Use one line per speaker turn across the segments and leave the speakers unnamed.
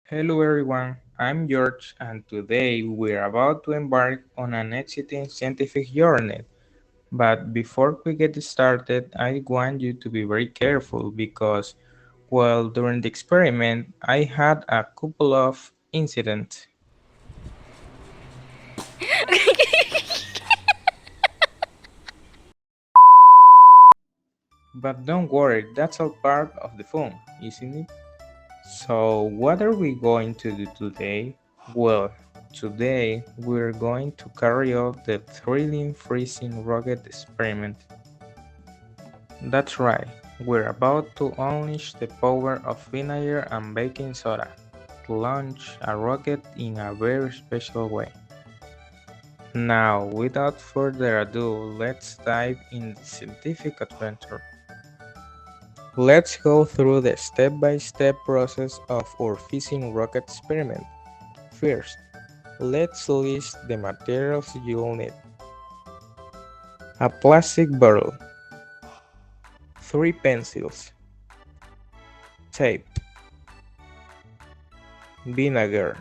Hello everyone, I'm George and today we're about to embark on an exciting scientific journey. But before we get started, I want you to be very careful because, well, during the experiment, I had a couple of incidents. But don't worry, that's all part of the fun, isn't it? So, what are we going to do today? Well, today we're going to carry out the thrilling freezing rocket experiment. That's right, we're about to unleash the power of vinegar and baking soda to launch a rocket in a very special way. Now, without further ado, let's dive in the scientific adventure. Let's go through the step-by-step process of our fizzing rocket experiment. First, let's list the materials you'll need. A plastic bottle, 3 pencils, tape, vinegar,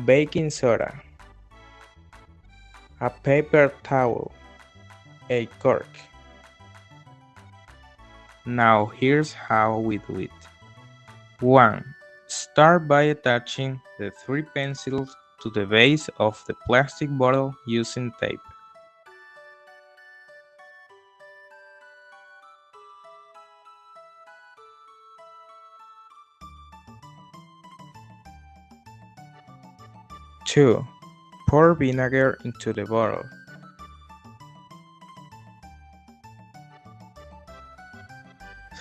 baking soda, a paper towel, a cork. Now here's how we do it. 1. Start by attaching the 3 pencils to the base of the plastic bottle using tape. 2. Pour vinegar into the bottle.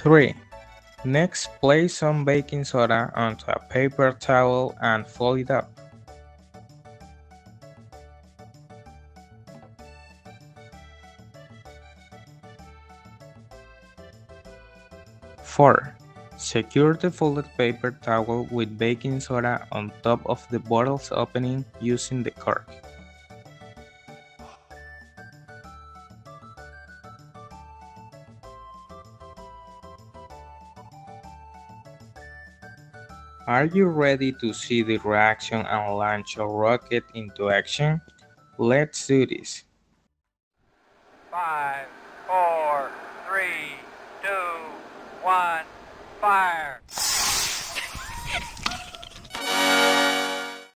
3. Next, place some baking soda onto a paper towel and fold it up. 4. Secure the folded paper towel with baking soda on top of the bottle's opening using the cork. Are you ready to see the reaction and launch a rocket into action? Let's do this.
5, 4, 3, 2, 1, fire!